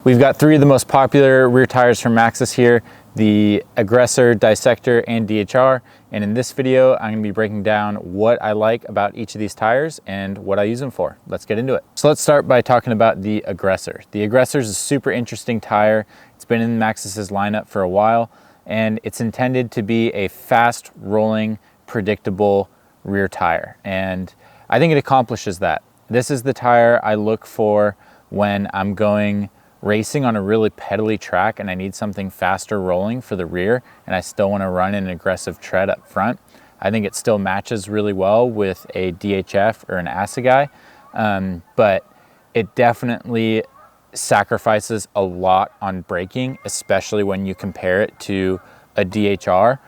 We've got three of the most popular rear tires from Maxxis here, the Aggressor, Dissector, and DHR. And in this video, I'm gonna be breaking down what I like about each of these tires and what I use them for. Let's get into it. So let's start by talking about the Aggressor. The Aggressor is a super interesting tire. It's been in Maxxis's lineup for a while, and it's intended to be a fast rolling, predictable rear tire. And I think it accomplishes that. This is the tire I look for when I'm going racing on a really pedally track and I need something faster rolling for the rear and I still want to run an aggressive tread up front. I think it still matches really well with a DHF or an Assegai, but it definitely sacrifices a lot on braking, especially when you compare it to a DHR.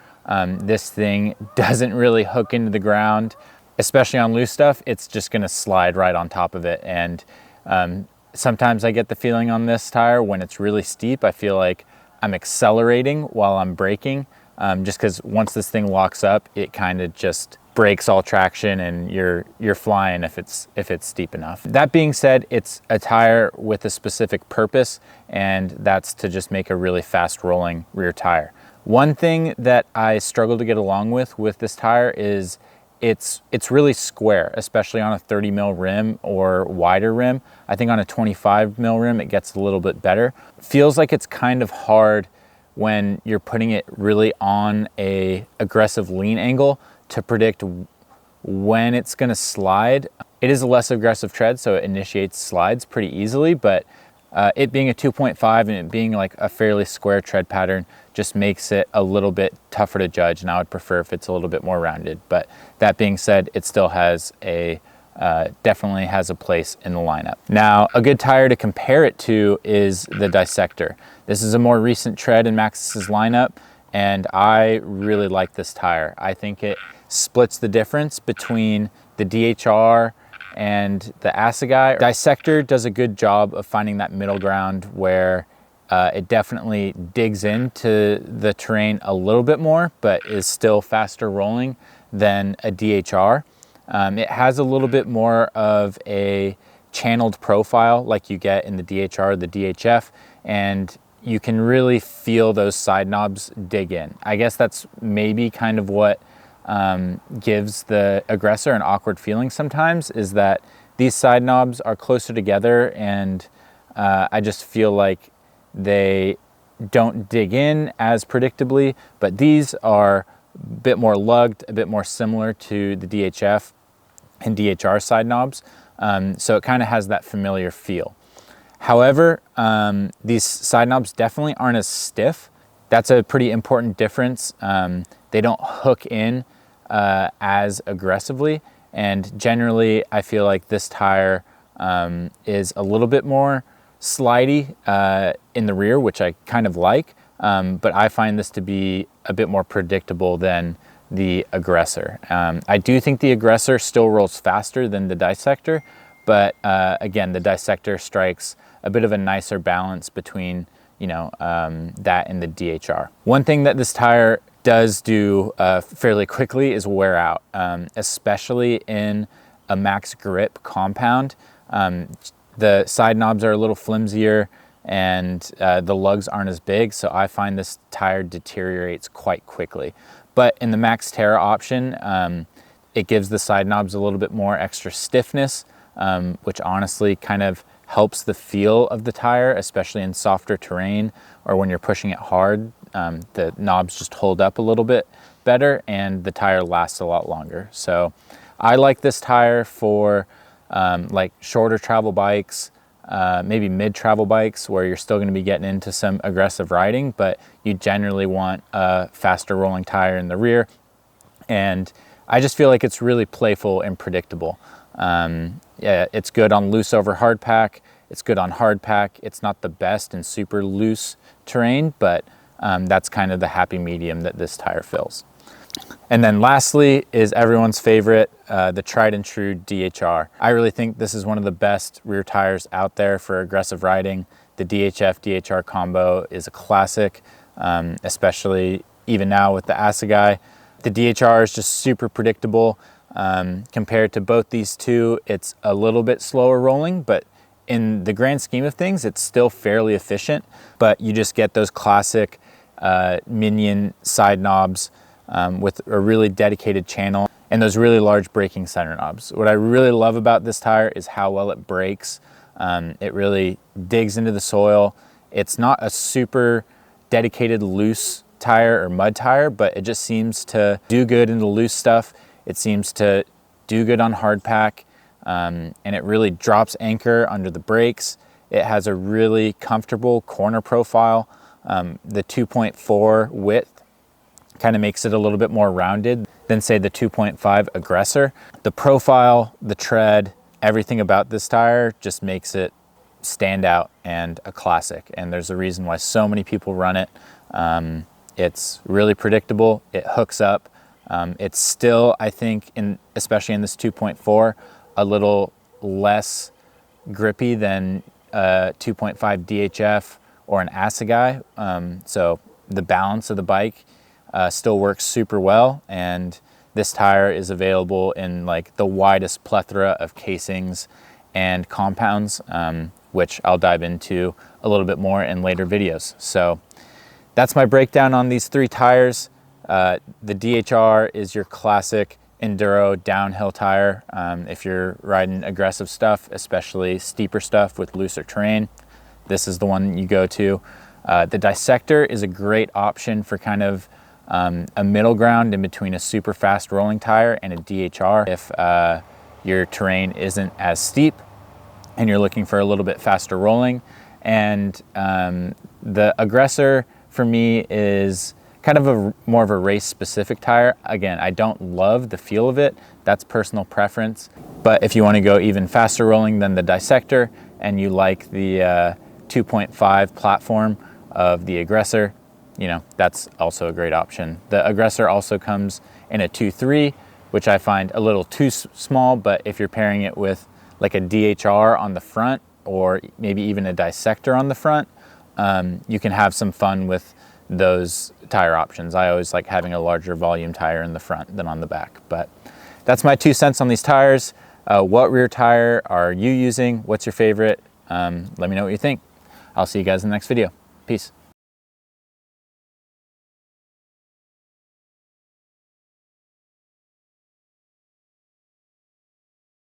This thing doesn't really hook into the ground, especially on loose stuff. It's just going to slide right on top of it. And sometimes I get the feeling on this tire when it's really steep, I feel like I'm accelerating while I'm braking, just because once this thing locks up, it kind of just breaks all traction and you're flying if it's steep enough. That being said, it's a tire with a specific purpose, and that's to just make a really fast rolling rear tire. One thing that I struggle to get along with this tire is it's really square, especially on a 30 mil rim or wider rim. I think on a 25 mil rim, it gets a little bit better. Feels like it's kind of hard when you're putting it really on a aggressive lean angle to predict when it's gonna slide. It is a less aggressive tread, so it initiates slides pretty easily, but it being a 2.5 and it being like a fairly square tread pattern just makes it a little bit tougher to judge, and I would prefer if it's a little bit more rounded. But that being said, it still has definitely has a place in the lineup. Now, a good tire to compare it to is the Dissector. This is a more recent tread in Maxxis's lineup, and I really like this tire. I think it splits the difference between the DHR and the Assegai. Dissector does a good job of finding that middle ground where it definitely digs into the terrain a little bit more, but is still faster rolling than a DHR. It has a little bit more of a channeled profile like you get in the DHR, the DHF, and you can really feel those side knobs dig in. I guess that's maybe kind of what gives the Aggressor an awkward feeling sometimes, is that these side knobs are closer together, and I just feel like they don't dig in as predictably, but these are a bit more lugged, a bit more similar to the DHF and DHR side knobs, so it kind of has that familiar feel. However, these side knobs definitely aren't as stiff. That's a pretty important difference. They don't hook in as aggressively, and generally I feel like this tire is a little bit more slidey in the rear, which I kind of like, but I find this to be a bit more predictable than the Aggressor. I do think the Aggressor still rolls faster than the Dissector, but again, the Dissector strikes a bit of a nicer balance between that and the DHR. One thing that this tire does do fairly quickly is wear out, especially in a max grip compound. The side knobs are a little flimsier and the lugs aren't as big, so I find this tire deteriorates quite quickly. But in the Max Terra option, it gives the side knobs a little bit more extra stiffness, which honestly kind of helps the feel of the tire, especially in softer terrain or when you're pushing it hard. The knobs just hold up a little bit better and the tire lasts a lot longer. So I like this tire for like shorter travel bikes, maybe mid-travel bikes where you're still going to be getting into some aggressive riding, but you generally want a faster rolling tire in the rear. And I just feel like it's really playful and predictable. Yeah, it's good on loose over hard pack. It's good on hard pack. It's not the best in super loose terrain, but that's kind of the happy medium that this tire fills. And then lastly is everyone's favorite, the tried and true DHR. I really think this is one of the best rear tires out there for aggressive riding. The DHF-DHR combo is a classic, especially even now with the Assegai. The DHR is just super predictable. Compared to both these two, it's a little bit slower rolling, but in the grand scheme of things, it's still fairly efficient, but you just get those classic minion side knobs with a really dedicated channel and those really large braking center knobs. What I really love about this tire is how well it brakes. It really digs into the soil. It's not a super dedicated loose tire or mud tire, but it just seems to do good in the loose stuff. It seems to do good on hard pack, and it really drops anchor under the brakes. It has a really comfortable corner profile. The 2.4 width kind of makes it a little bit more rounded than say the 2.5 Aggressor. The profile, the tread, everything about this tire just makes it stand out and a classic. And there's a reason why so many people run it. It's really predictable. It hooks up. It's still, I think, especially in this 2.4, a little less grippy than 2.5 DHF or an Assegai. So the balance of the bike still works super well, and this tire is available in like the widest plethora of casings and compounds, which I'll dive into a little bit more in later videos. So that's my breakdown on these three tires. The DHR is your classic Enduro downhill tire. If you're riding aggressive stuff, especially steeper stuff with looser terrain, this is the one you go to. The Dissector is a great option for kind of a middle ground in between a super fast rolling tire and a DHR. If your terrain isn't as steep and you're looking for a little bit faster rolling. And the Aggressor for me is kind of more of a race specific tire. Again, I don't love the feel of it. That's personal preference. But if you want to go even faster rolling than the Dissector and you like the 2.5 platform of the Aggressor, you know, that's also a great option. The Aggressor also comes in a 2.3, which I find a little too small, but if you're pairing it with like a DHR on the front or maybe even a Dissector on the front, you can have some fun with those tire options. I always like having a larger volume tire in the front than on the back. But that's my 2 cents on these tires. What rear tire are you using? What's your favorite? Let me know what you think. I'll see you guys in the next video. Peace.